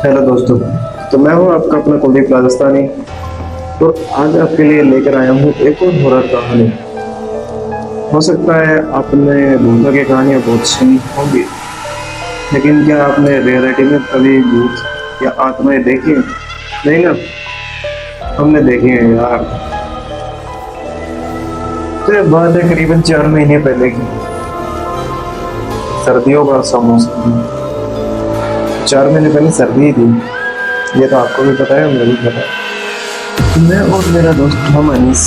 Hello दोस्तों। तो मैं हूं आपका अपना कुलदीप राजस्थानी। तो आज आपके लिए लेकर आया हूं एक और हॉरर कहानी। हो सकता है आपने भूतों की कहानियां बहुत सुनी होंगी, लेकिन क्या आपने रियलिटी में कभी भूत या आत्माएं देखी हैं? नहीं ना। हमने देखी है यार। तो ये बात है करीबन 4 महीने पहले की। सर्दियों का सा मौसम। 4 महीने पहले सर्दी ही थी। ये तो आपको भी पता है, मुझे भी पता है। मैं और मेरा दोस्त हम अनीस,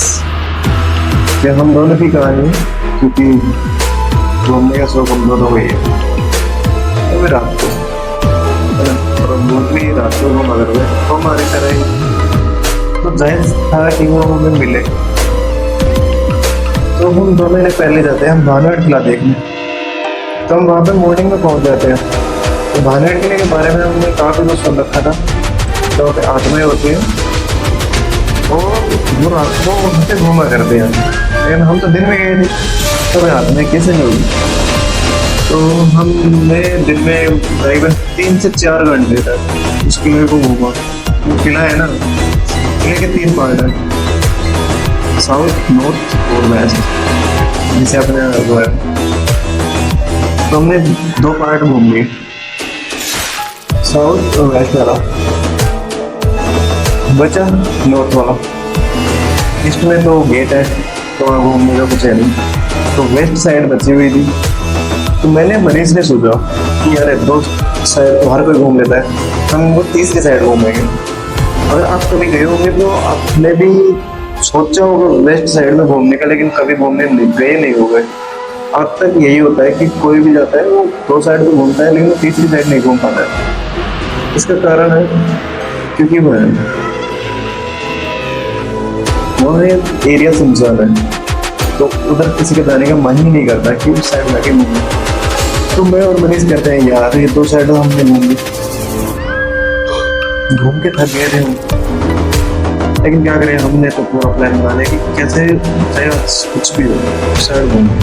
ये हम दोनों की कहानी है, क्योंकि घूमने का शौक हम दोनों को ही है। तो भी रात को और मोस्टली रात को हम अगर हुए तो हमारी तरह ही तो जाहिर था कि वो हमें मिले। तो हम 2 महीने पहले जाते हैं हम भानुआट किला देखने। तो हम वहाँ पे मॉर्निंग में पहुँच जाते हैं। तो भानुआट किले के बारे में हमने काफ़ी कुछ सुन रखा था। तो आत्माएं होती हैं और वो रात को वहाँ पे घूमा करते हैं, लेकिन हम तो दिन में गए थे, तो वे आत्माएं कैसे नहीं होगी? तो हमने दिन में तकरीबन 3 से 4 घंटे तक उस किले को घूमा। वो किला है ना, किले के 3 पार्ट है, साउथ, नॉर्थ और वेस्ट, जिसे अपने वो है। तो हमने 2 पार्ट घूम लिए, साउथ और वेस्ट वाला, बचा नॉर्थ वाला। ईस्ट में तो गेट है, तो वहाँ घूमने का कुछ है नहीं। तो वेस्ट साइड बची हुई थी। तो मैंने मनीष ने सोचा कि यार 2 साइड तो हर कोई घूम लेता है, हम वो तीसरी साइड घूमेंगे। अगर आप कभी गए होंगे तो आपने भी सोचा होगा वेस्ट साइड में घूमने का, लेकिन कभी घूमने गए नहीं हो गए। अब तक यही होता है कि कोई भी जाता है वो 2 साइड में घूमता है, लेकिन वो तीसरी साइड नहीं घूम पाता है। इसका कारण है क्योंकि वह एरिया सुनसान है, तो उधर किसी के जाने का मन ही नहीं करता कि उस साइड जाके घूमे। तो मैं और मनीष कहते हैं यार ये 2 साइड हमने घूम के थक गए थे हम, लेकिन क्या करें, हमने तो पूरा प्लान बना लिया कि कैसे चाहे कुछ भी हो उस साइड घूमे।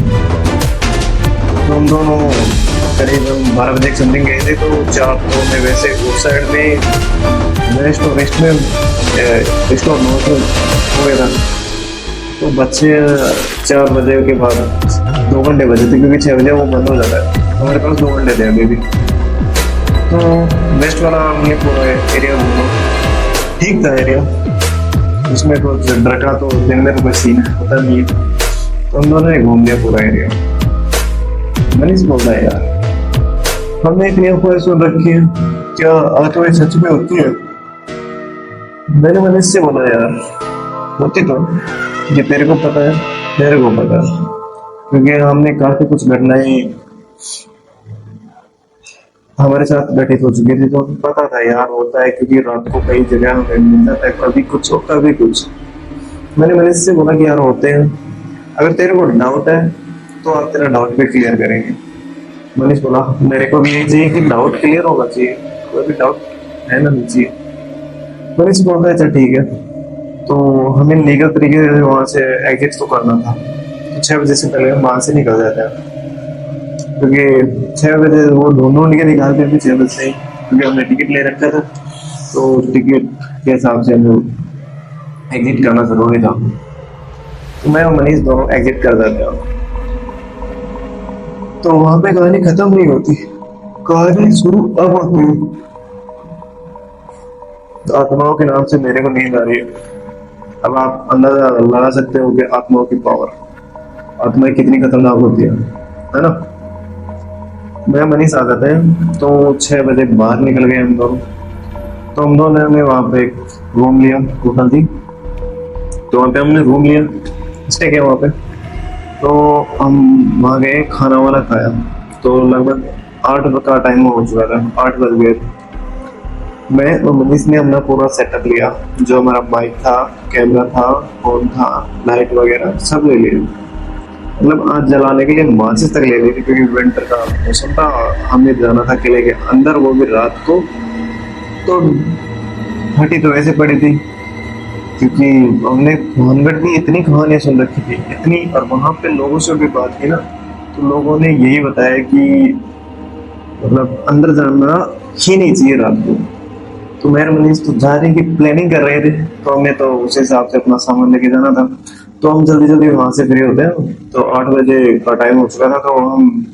तो हम दोनों करीबन 12 बजे समथिंग गए थे। तो 4 तो में वैसे उस साइड में वेस्ट और वेस्ट में ईस्ट और नॉर्थ में हो गया था। तो बच्चे 4 बजे के बाद 2 घंटे बजे थे, क्योंकि 6 बजे वो बंद हो जाता है। हमारे पास 2 घंटे थे अभी भी। तो वेस्ट वाला हमने पूरा एरिया घूमा, ठीक था एरिया, उसमें कुछ डर का तो दिन में तो कोई सीन होता नहीं है। तो हम दोनों ने घूम लिया पूरा एरिया। मनीष बोल रहा है यार हमने इतनी अफवाह सुन रखी है, क्या आत्माएं सच में होती है? मैंने मनीष से बोला यार होती तो, ये तेरे को पता है, मेरे को पता है, क्योंकि हमने काफी कुछ घटनाएं हमारे साथ घटित हो चुकी थी। तो हमें पता था यार होता है, क्योंकि रात को कई जगह हमें मिल जाता है, कभी कुछ और कभी कुछ। मैंने मनीष से बोला कि यार होते हैं, अगर तेरे को डाउट है तो आप तेरा डाउट भी क्लियर करेंगे। मनीष बोला मेरे को भी यही चाहिए कि डाउट क्लियर होगा चाहिए, कोई भी डाउट है ना नहीं चाहिए। मनीष बोलता है अच्छा ठीक है। तो हमें लीगल तरीके से वहाँ से एग्जिट तो करना था। तो 6 बजे से पहले हम वहाँ से निकल जाते हैं, क्योंकि 6 बजे वो ढूंढ के निकालते थे 6 बजे से ही, क्योंकि हमने टिकट ले रखा था। तो टिकट के हिसाब से हमें एग्जिट करना जरूरी था। तो मैं और मनीष दोनों एग्जिट कर जाते हैं। तो वहां पे कहानी खत्म नहीं होती, कहानी शुरू अब होती है। तो आत्माओं के नाम से मेरे को नींद आ रही है। अब आप अंदाजा लगा सकते हो कि आत्माओं की पावर, आत्माएं कितनी खतरनाक होती है ना। मैं मनीष आ जाते हैं। तो 6 बजे बाहर निकल गए हम दोनों। तो हम दोनों ने वहाँ पे रूम लिया, होटल थी, तो वहाँ पे हमने रूम लिया, स्टे किया वहाँ पे। तो हम वहाँ गए, खाना वाना खाया। तो लगभग 8 का टाइम हो चुका था, 8 बज गए। मैं और मनीष ने अपना पूरा सेटअप लिया, जो हमारा माइक था, कैमरा था, फोन था, लाइट वगैरह सब ले लिया। मतलब आज जलाने के लिए माचिस तक ले ली थी, क्योंकि विंटर का मौसम था, हमें जाना था किले के अंदर, वो भी रात को। तो फटी तो ऐसे पड़ी थी, क्योंकि हमने भानगढ़ की इतनी कहानियां सुन रखी थी, इतनी, और वहां पे लोगों से भी बात की ना, तो लोगों ने यही बताया कि मतलब अंदर जाना ही नहीं चाहिए रात को, तो मेरे मनीष तो जाने की प्लानिंग कर रहे थे, तो हमें तो उस हिसाब से अपना सामान लेके जाना था। तो हम जल्दी जल्दी वहां से फ्री होते हैं, तो 8 बजे का टाइम हो चुका था। तो हम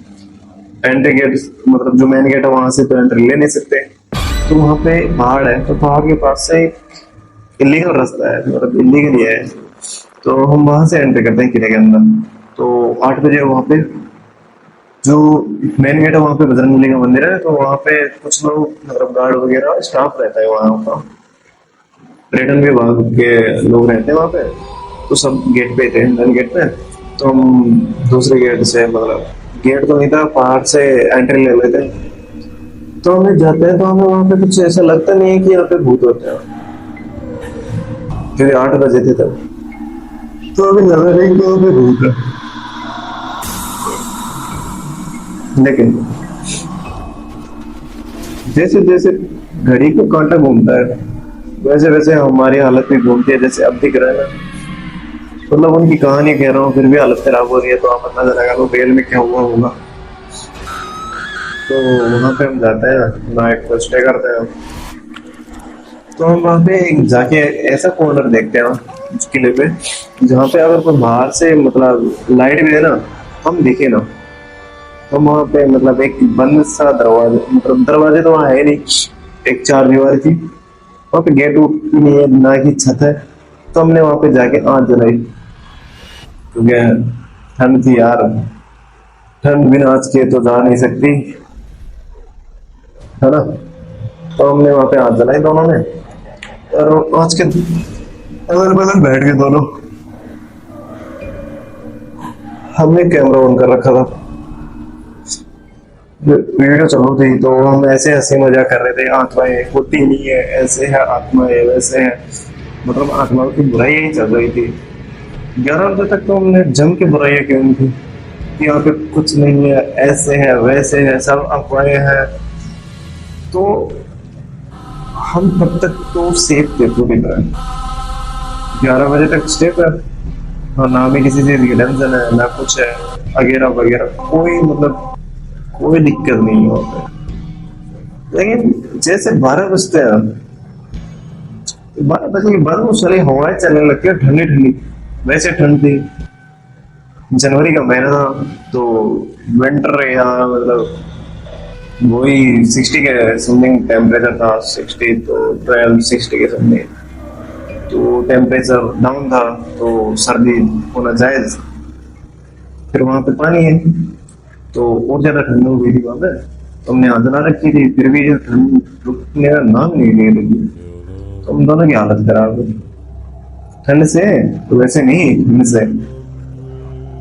एंट्री गेट, मतलब जो मेन गेट है वहां से तो एंट्री ले नहीं सकते। तो वहां पे पहाड़ है, तो पहाड़ के पास से इलीगल रास्ता है, मतलब इलीगल ही है। तो हम वहां से एंट्री करते हैं किले के अंदर। तो 8 बजे वहां पे जो मेन गेट है वहां पे बजरंगबली का मंदिर है, तो वहां पे कुछ लोग, मतलब गार्ड वगैरह स्टाफ रहता है वहां का, पर्यटन विभाग के लोग रहते हैं वहां पे। तो सब गेट पे थे, मेन गेट पे। तो हम दूसरे गेट से, मतलब गेट तो नहीं था, पहाड़ से एंट्री ले लेते हैं। तो हमें जाते हैं, तो हमें वहां पे कुछ ऐसा लगता नहीं है कि यहाँ पे भूत होते हैं, क्योंकि 8 बजे थे तब। तो हमें लगा नहीं कि वहां पे भूत है। लेकिन जैसे जैसे घड़ी को कांटा घूमता है, वैसे वैसे हमारी हालत भी घूमती है, जैसे अब दिख रहा है ना। मतलब उनकी कहानी कह रहा हूँ, फिर भी हालत खराब हो रही है, तो आप पता चलेगा वो बेल में क्या हुआ होगा। तो वहां पे हम जाते हैं, नाइट को स्टे करते हैं। तो हम वहां पे जाके ऐसा कॉर्नर देखते हैं उस किले पे, जहाँ पे अगर कोई बाहर से, मतलब लाइट भी है ना, हम दिखे ना। तो वहां पे मतलब एक बंद सा दरवाजा, मतलब दरवाजे तो वहां है नहीं, एक चार दीवार थी वहां पे, गेट उट भी नहीं है, ना की छत है। तो हमने वहां पे जाके आग जलाई, क्योंकि ठंड थी यार, ठंड बिना आँच के तो जा नहीं सकती, है ना। तो हमने वहां पे आग जलाई दोनों ने, और आँच के अगल बगल बैठ के दोनों। हमने कैमरा ऑन कर रखा था, वीडियो चालू थी, तो हम ऐसे हंसी मजाक कर रहे थे, आत्माएं होती नहीं है, ऐसे है आत्माएं, वैसे है, मतलब आत्माओं की बुराई ही चल रही थी। 11 बजे तक तो हमने जम के बुराइयां की उनकी, कि यहाँ पे कुछ नहीं है, ऐसे है वैसे है, सब अफवाहें हैं। तो हम तब तक तो सेफ थे पूरी तरह, 11 बजे तक स्टे पर। हाँ, ना हमें किसी चीज की टेंशन है, ना कुछ है वगैरह वगैरह, कोई मतलब कोई दिक्कत नहीं है वहाँ पे। लेकिन जैसे 12 बजते हैं, 12 बजे के बाद वो सारी हवाएं चलने लगती है, ठंडी ठंडी। वैसे ठंड थी, जनवरी का महीना था, तो विंटर या मतलब वही 60 के समथिंग टेम्परेचर था, 60 तो 12-60 के समथिंग। तो टेम्परेचर डाउन था, तो सर्दी होना जायज। फिर वहां पे पानी है, तो और ज्यादा ठंड हो गई थी वहां पे। तो हमने आंदोलन रखी थी, फिर भी ये ठंड रुकने का नाम नहीं ले रही। तो हम दोनों की हालत खराब हुई ठंड से, तो वैसे नहीं ठंड से।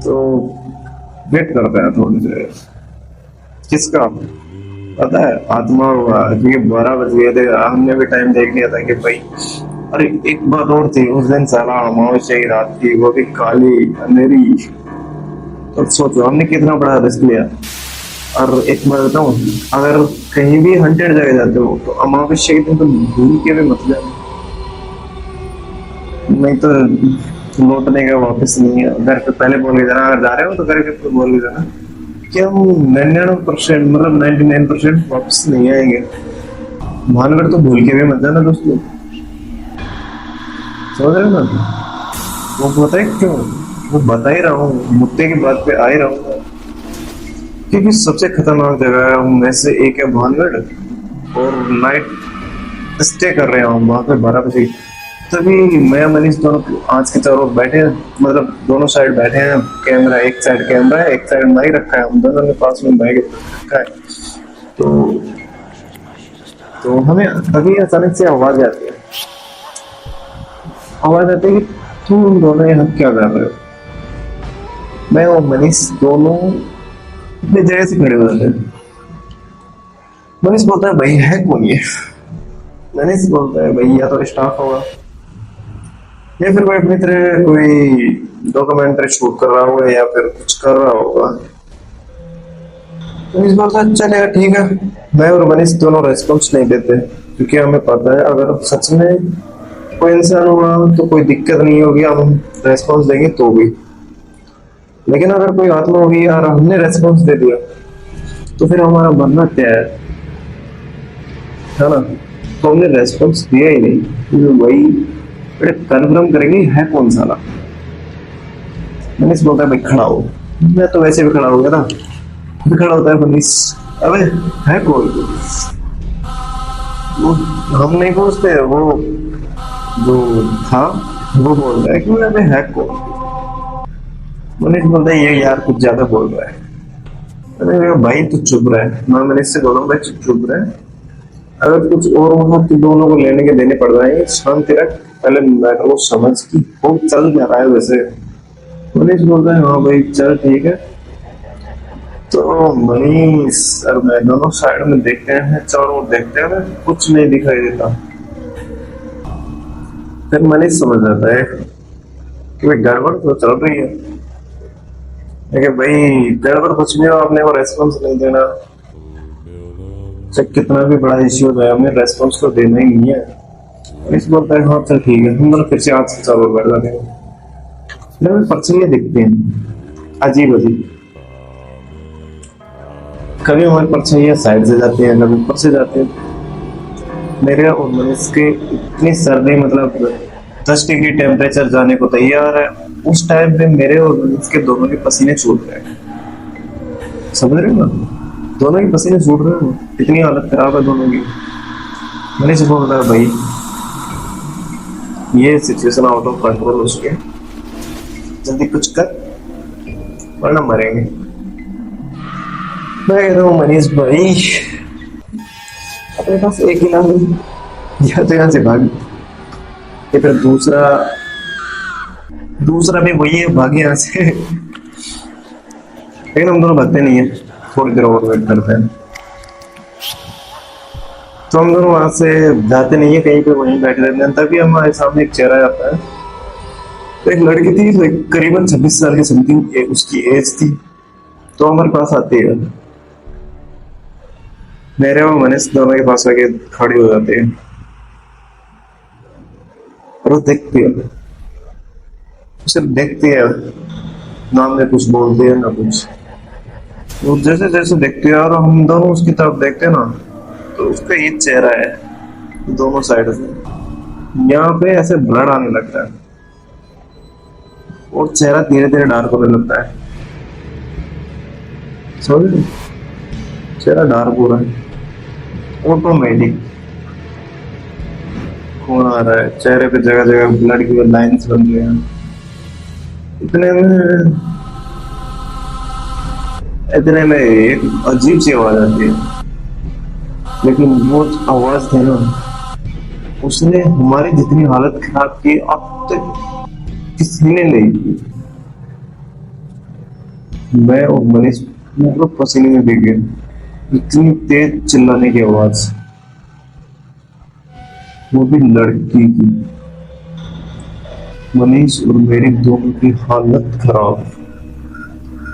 तो वेट करते हैं थोड़ी देर, किसका पता है, आत्मा हुआ, क्योंकि 12 बज गए थे। हमने भी टाइम देख लिया था कि भाई, अरे एक बात और थी, उस दिन साला अमावस्या की रात थी, वो भी काली अंधेरी। तो सोचो हमने कितना बड़ा रिस्क लिया। और एक बात बताऊं, अगर कहीं भी हंटेड जगह जाते हो, तो अमावस्या के दिन तो भूल के भी मत जाना, नहीं तो लौटने का वापस नहीं है। घर पे पहले बोल के जाना, अगर जा रहे हो तो घर के बोल के जाना कि हम 99%, मतलब 99% वापस नहीं आएंगे। भानगढ़ तो भूल के भी मत जाना दोस्तों, समझ रहे हो ना। वो पता है क्यों, वो बता ही रहा हूँ, मुद्दे की बात पे आ ही रहा हूँ, क्योंकि सबसे खतरनाक जगह है उनमें से एक है भानगढ़। और नाइट स्टे कर रहे हैं हम वहां पे 12 बजे। तभी मैं मनीष दोनों आज के चारों बैठे हैं, मतलब दोनों साइड बैठे हैं, कैमरा, एक साइड कैमरा है, एक साइड माइक रखा है, हम दोनों के पास में माइक रखा है। तो हमें तभी अचानक से आवाज आती है, आवाज आती है कि तुम दोनों यहाँ क्या कर रहे हो। मैं और मनीष दोनों अपनी जगह से खड़े हो जाते हैं। मनीष बोलता है भाई है कौन ये। मनीष बोलता है भाई या तो स्टाफ होगा, या फिर कोई अपनी तरह कोई डॉक्यूमेंट्री शूट कर रहा होगा, या फिर कुछ कर रहा होगा। मनीष बोलता है चलेगा ठीक है। मैं और मनीष दोनों रेस्पॉन्स नहीं देते, क्योंकि हमें पता है अगर सच में कोई इंसान हुआ तो कोई दिक्कत नहीं होगी, हम रेस्पॉन्स देंगे तो भी। लेकिन अगर कोई आत्मा होगी और हमने रेस्पॉन्स दे दिया, तो फिर हमारा बनना क्या है। है ना। तो हमने रेस्पॉन्स दिया ही नहीं, तो वही बड़े कन्फर्म करेंगे है कौन साला। मैंने बोलता है भाई खड़ा हो, मैं तो वैसे भी खड़ा हो गया ना, भी खड़ा होता है मनीष। अबे है कौन तू? वो हम नहीं पूछते, वो जो था वो बोल रहा है कि अबे है कौन। मनीष बोलता है ये यार कुछ ज्यादा बोल रहा है। मैंने कहा भाई तू चुप रहा है, मैं मनीष से बोला भाई चुप रहा है, अगर कुछ और वहां तो दोनों को लेने के देने पड़ रहे हैं, शांति रख, पहले मैटर को समझ की वो चल क्या रहा है वैसे। मनीष बोलता है हाँ भाई चल ठीक है। तो मनीष और मैं दोनों साइड में देखते हैं, चारों ओर देखते हैं, कुछ नहीं दिखाई देता। फिर मनीष समझ जाता है कि भाई गड़बड़ तो चल रही है, लेकिन भाई गड़बड़ कुछ भी हो आपने को रेस्पॉन्स नहीं देना, चाहे कितना भी बड़ा इश्यू हो जाए हमें रेस्पॉन्स तो देना ही नहीं है। मनीष बोलता है हाँ चल ठीक है, हम दोनों फिर से आज से चारों बैठ जाते हैं। लेकिन पर्चियां दिखती हैं अजीब अजीब, कभी हमारे परछाइयां साइड से जाती हैं, कभी ऊपर से जाती हैं। मेरे और मनीष के इतनी सर्दी, मतलब 10 डिग्री टेम्परेचर जाने को तैयार है, उस टाइम पे मेरे और मनीष के दोनों के पसीने छूट रहे हैं। समझ रहे हो ना, दोनों के पसीने छूट रहे हो, इतनी हालत खराब है दोनों की। मनीष बोल रहा है भाई ये सिचुएशन आउट ऑफ कंट्रोल हो चुकी है, जल्दी कुछ कर वरना मरेंगे। मैं कहता हूँ मनीष भाई अपने पास एक ही नाम है, या तो यहाँ से भाग, या फिर दूसरा भी वही है, भागे यहाँ से। लेकिन हम दोनों भागते नहीं है, थोड़ी देर और वेट करते हैं। तो हम दोनों वहां से जाते नहीं है, कहीं पे वहीं बैठे रहते हैं। तभी हमारे सामने एक चेहरा आता है। तो एक लड़की थी, करीबन 26 साल की समथिंग उसकी एज थी। तो हमारे पास आती है, मेरे और मनीष दोनों के पास आके खड़ी हो जाती है और वो देखती है, सिर्फ देखती है, ना हमने कुछ बोलती है ना कुछ। वो जैसे जैसे देखती है और हम दोनों उसकी तरफ देखते हैं ना, तो उसका ये चेहरा है दोनों साइड से, यहाँ पे ऐसे ब्लड आने लगता है और चेहरा धीरे धीरे डार्क होने लगता है। समझ रहे? चेहरा डार्क हो रहा है, ऑटोमेटिक खून आ रहा है चेहरे पे, जगह जगह ब्लड की लाइंस बन रही हैं। इतने में एक अजीब सी आवाज आती है, लेकिन वो आवाज थी ना, उसने हमारी जितनी हालत खराब की अब तक किसी ने नहीं की। मैं और मनीष मतलब पसीने में भीग गए, इतनी तेज चिल्लाने की आवाज, वो भी लड़की की। मनीष और मेरी दोनों की हालत खराब।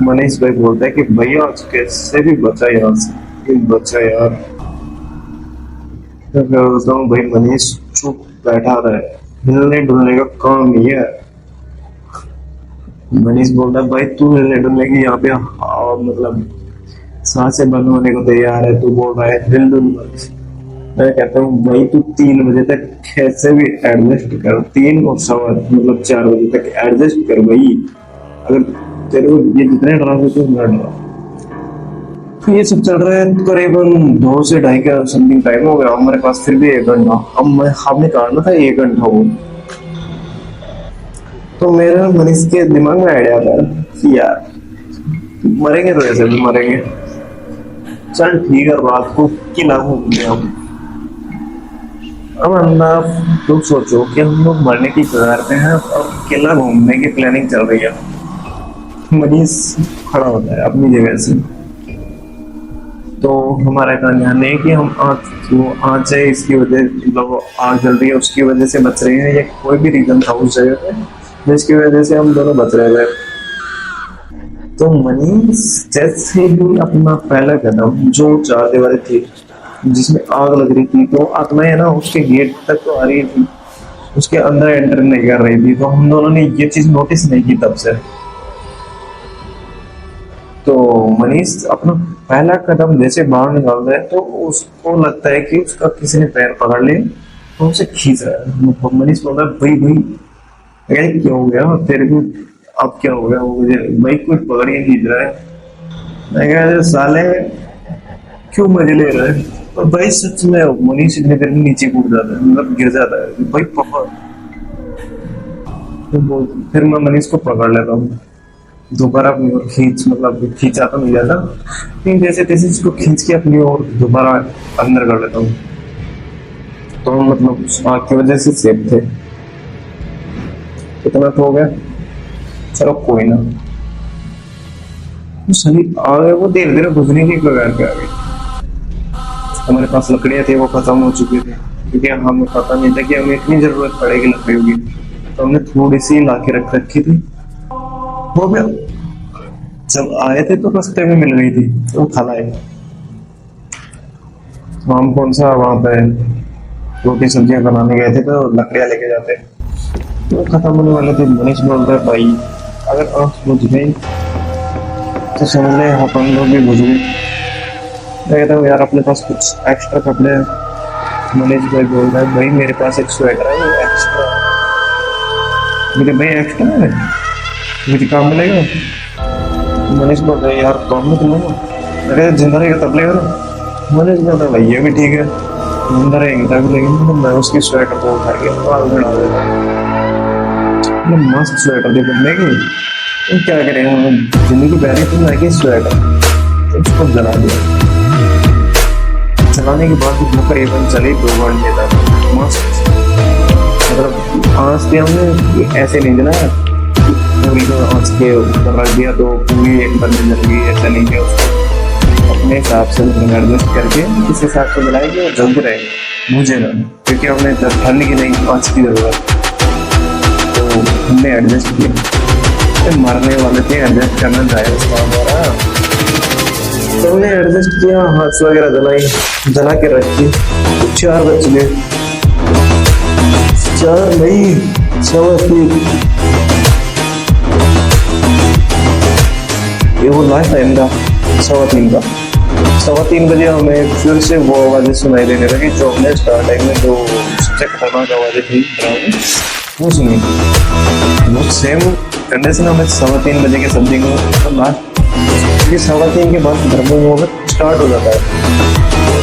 मनीष भाई बोलता है कि भैया आज कैसे भी बचा यहाँ से, बचा यार। मैं बोलता हूँ भाई मनीष चुप बैठा रहे, हिलने डुलने का काम नहीं है। मनीष बोलता है भाई तू हिलने डुलने की यहाँ पे मतलब सांसें बंद होने को तैयार है, तू बोल रहा है हिल डुल मत। मैं कहता हूँ भाई तू 3 बजे तक कैसे भी एडजस्ट कर, 3 और 4 मतलब 4 बजे तक एडजस्ट कर भाई, अगर तेरे को ये जितने डरा तो ना डरा। तो ये सब चल रहा है, करीबन 2 से 2.5 का समथिंग टाइम हो गया हमारे पास, फिर भी 1 घंटा हमने काटना था 1 घंटा वो। तो मेरा मनीष के दिमाग में आइडिया था कि यार मरेंगे तो ऐसे भी मरेंगे, चल ठीक है रात को किला घूमते हम। अब अंदर तुम सोचो कि हम लोग मरने की कगार पे हैं और किला घूमने की प्लानिंग चल रही है। मनीष खड़ा होता है अपनी जगह से, तो हमारा कहना नहीं कि हम आज है इसकी वजह, मतलब आग जल रही है उसकी वजह से बच रहे हैं, या कोई भी रीजन था उस जगह पे जिसकी वजह से हम दोनों बच रहे थे। तो मनीष जैसे ही अपना पहला कदम, जो 4 दीवारें थी जिसमें आग लग रही थी, तो आत्मा है ना उसके गेट तक तो आ रही थी, उसके अंदर एंटर नहीं कर रही थी। तो हम दोनों ने ये चीज नोटिस नहीं की तब से। तो मनीष अपना पहला कदम जैसे बाहर निकालता है तो उसको लगता है कि उसका किसी ने पैर पकड़ लिया तो उसे खींच रहा है। तो मनीष बोल रहा है भाई भाई यार क्या हो गया तेरे को, अब क्या हो गया, वो मुझे भाई कोई पकड़ के खींच रहा है। मैं कहा "अरे साले क्यों मजे ले रहा है"। और भाई सच में मनीष इतने देर में नीचे कूद जाता है, मतलब गिर जाता है भाई पकड़। फिर मैं मनीष को पकड़ लेता हूँ दोबारा अपनी ओर खींच, मतलब खींचा तो नहीं जाता लेकिन जैसे तैसे इसको खींच के अपनी ओर दोबारा अंदर कर लेता हूँ। तो मतलब उस आग की वजह से सेफ थे, इतना तो हो गया, चलो कोई ना। वो सही आ गए, वो धीरे धीरे बुझने की कगार पे आ गई। हमारे पास लकड़ियाँ थी वो खत्म हो चुकी थी क्योंकि हमें पता नहीं था कि हमें इतनी जरूरत पड़ेगी लकड़ियों की, तो हमने थोड़ी सी ला के रख रखी थी। हो गया, जब आए थे तो रास्ते में मिल गई थी तो खा लाए। तो हम कौन सा वहां पे रोटी सब्जियां बनाने गए थे तो लकड़ियां लेके जाते, तो खत्म होने वाले थे। मनीष बोलता है भाई अगर आँख बुझ गई तो समझ ले अपन लोग भी बुझ गए। मैं कहता हूँ यार अपने पास कुछ एक्स्ट्रा कपड़े हैं। मनीष भाई बोल रहा है भाई मेरे पास एक स्वेटर है वो एक्स्ट्रा। मेरे भाई एक्स्ट्रा है मुझे काम मिलेगा। मनीष बोल रहा है यार काम में तुम मैं कहता जिंदा रहेगा तब लेगा ना। मनीष बोलता है भाई ये भी ठीक है जिंदा रहेंगे तब लेंगे। तो मैं उसकी स्वेटर को उठा के बाल में डाल देता हूँ, मस्त स्वेटर थी बनने की। तो क्या करेंगे जिंदगी पहले तो मैं स्वेटर तो उसको जला दिया। चलाने के बाद वो करीबन चले 2 घंटे तक मस्त, मतलब आँच पे हमने ऐसे नहीं जलाया पूरी को आँच के ऊपर रख दिया तो पूरी एक बार में जल गई, ऐसा नहीं किया उसको अपने हिसाब से एडजस्ट करके किस हिसाब से जलाए कि वो जल्द रहे मुझे ना, क्योंकि हमने ठंड की नहीं आँच की जरूरत तो हमने एडजस्ट किया। मरने वाले थे एडजस्ट करना चाहिए उसका हमारा, तो हमने एडजस्ट किया, हाथ वगैरह जला के रखी। 4 बज गए, 4 नहीं 3:15। ये वो लास्ट टाइम था 3:15 का। 3:15 बजे हमें फिर से वो आवाजें सुनाई देने लगी जो हमने स्टार्टिंग में जो सबसे खतरनाक आवाजें थी वो सुनी। वो सेम कंडीशन हमें 3:15 बजे के समथिंग में लास्ट, क्योंकि 3:15 के बाद ब्रह्म मुहूर्त स्टार्ट हो जाता है।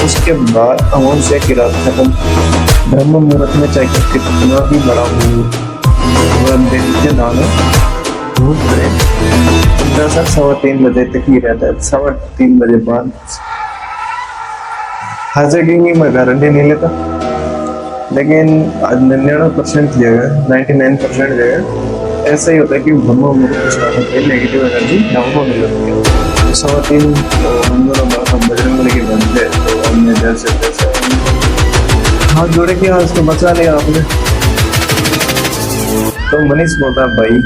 उसके बाद अमोन से की रात खत्म। ब्रह्म मुहूर्त में चाहे कितना भी बड़ा मुहूर्त देखते दाने बहुत बड़े 3:15 बजे तक ही रहता है। 3:15 बजे बाद हर जगह की मैं गारंटी नहीं लेता, लेकिन 99% जगह 99% जगह ऐसा ही होता है कि ब्रह्म मुहूर्त स्टार्ट होता है, नेगेटिव एनर्जी डाउन होने लगती है। 3:15 तो हम दोनों बजरंगबली के बनते तो हमने जैसे तैसे हाथ जोड़े के आज तो बचा लिया आपने। तो मनीष बोलता भाई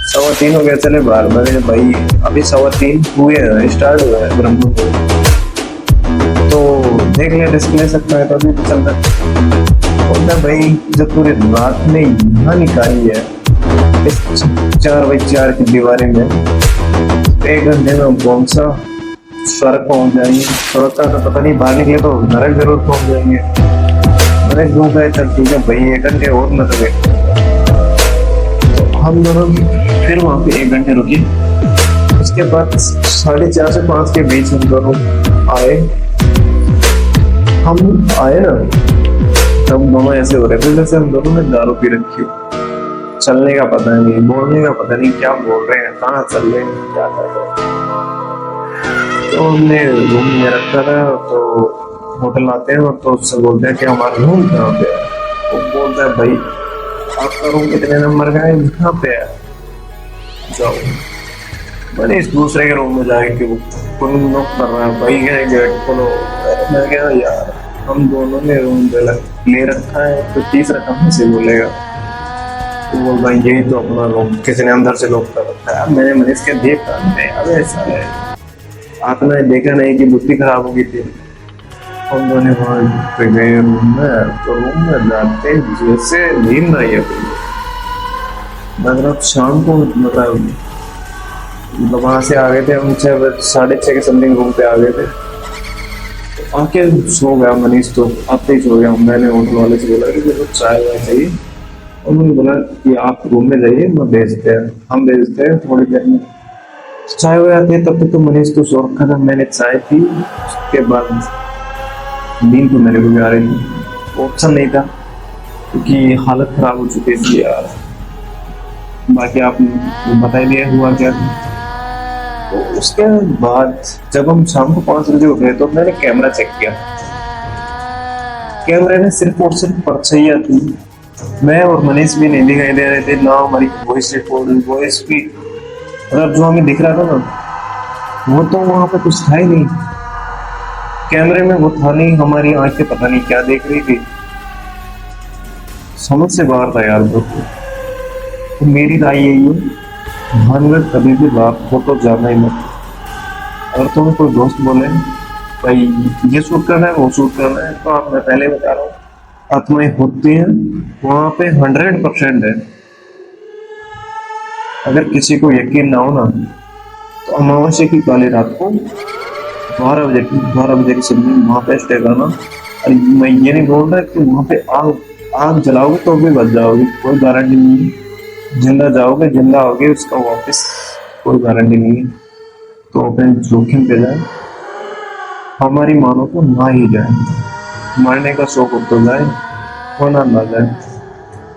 3:15 हो गया, चले 12 बजे भाई अभी 3:15 हुए हैं, स्टार्ट हुआ है ब्रह्म मुहूर्त, तो देख ले रिस्क ले सकता है तो अभी चल रहा है। बोलता भाई जो पूरी रात में यहाँ निकाली है इस 4x4 की दीवारी में 1 घंटे में हम कौन सा स्वर्ग पहुंच जाएंगे, स्वर्ग का तो पता नहीं, बाहर निकले तो नरक जरूर पहुंच जाएंगे। मैंने क्यों कहा चल ठीक है भाई 1 घंटे और मत वेट। तो हम दोनों फिर वहां पे 1 घंटे रुके। उसके बाद 4:30 से 5 के बीच हम दोनों आए ना, तब दोनों ऐसे हो रहे थे जैसे हम दोनों ने दारू पी रखी हो। चलने का पता नहीं, बोलने का पता नहीं, क्या बोल रहे हैं, कहाँ चल रहे हैं, क्या कर रहे हैं। तो हमने रूम में रखा था, तो होटल आते हैं तो उससे बोलते हैं कि हमारा रूम कहाँ पे है। वो बोलता है भाई आपका रूम कितने नंबर का है, यहाँ पे है, जाओ। मैंने इस दूसरे के रूम में जाके कि वो कोई नॉक कर रहा है, भाई क्या गेट खोलो। मैं क्या यार हम दोनों ने रूम ले रखा है तो तीसरा कहाँ से बोलेगा। तो बोल भाई यही तो अपना रूम, किसी ने अंदर से लॉक कर रखा है। मैंने मनीष के देखा नहीं, अब ऐसा है आपने देखा नहीं कि बुद्धि खराब हो गई थी। हम दोनों वहाँ पे गए रूम में, तो रूम में जाते जैसे नींद आई है, मतलब शाम को मतलब मतलब वहाँ से आ गए थे हम 6:30 के समथिंग रूम पे आ गए थे। आके सो गया मनीष तो, आते ही सो गया। मैंने होटल वाले से बोला कि मुझे चाय वाय चाहिए, और उन्होंने बोला कि आप रूम में जाइए, मैं भेजते हैं, हम भेजते हैं थोड़ी देर में। चाय वाय आती है तब तक तो मनीष तो सो रखा था। मैंने चाय पी, उसके बाद नींद तो मेरे को भी आ रही थी, ऑप्शन नहीं था क्योंकि हालत खराब हो चुकी थी यार। बाकी आप बता ही दिया हुआ क्या था। तो उसके बाद जब हम शाम को 5 बजे उठे तो मैंने कैमरा चेक किया। कैमरे में सिर्फ और सिर्फ परछाइयाँ थी। मैं और मनीष भी नहीं दिखाई दे रहे थे, ना हमारी वॉइस रिकॉर्ड, वॉइस भी मतलब जो हमें दिख रहा था ना, वो तो वहां पे कुछ था ही नहीं। कैमरे में वो था नहीं, हमारी आंखें पता नहीं क्या देख रही थी, समझ से बाहर था यार वो तो मेरी राय यही है, ध्यान में कभी भी बात फोटो जाना ही मत। अगर तुम्हें कोई दोस्त बोले भाई ये शूट करना है, वो शूट करना है, तो आप, मैं पहले बता रहा हूँ, आत्माएं होती हैं वहां पे 100% है। अगर किसी को यकीन ना हो ना, तो अमावस्या की काली रात को 12 बजे की समय वहां पे स्टे करना। और मैं ये नहीं बोल रहा कि वहां पे आग आग जलाओगे तो भी बच जाओगे, कोई गारंटी नहीं है। जिंदा जाओगे जिंदा आओगे, उसका वापस कोई गारंटी नहीं है। तो अपने जोखिम पे जाए, हमारी मानो तो ना ही जाए, मरने का शौक हो तो जाए, होना ना जाए।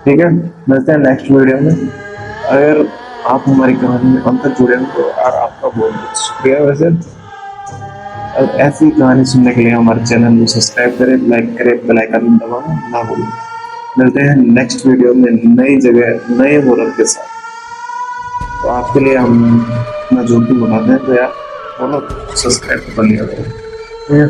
ठीक है, मिलते हैं नेक्स्ट वीडियो में। अगर आप हमारी कहानी में अंत तक जुड़े हो तो यार आपका बहुत बहुत शुक्रिया। वैसे और ऐसी कहानी सुनने के लिए हमारे चैनल को सब्सक्राइब करें, लाइक करें, बेल आइकन दबाना ना भूलें। मिलते हैं नेक्स्ट वीडियो में नई जगह नए हॉरर के साथ। तो आपके लिए हम अपना जो भी बनाते हैं तो यार फॉलो सब्सक्राइब कर लिया करें।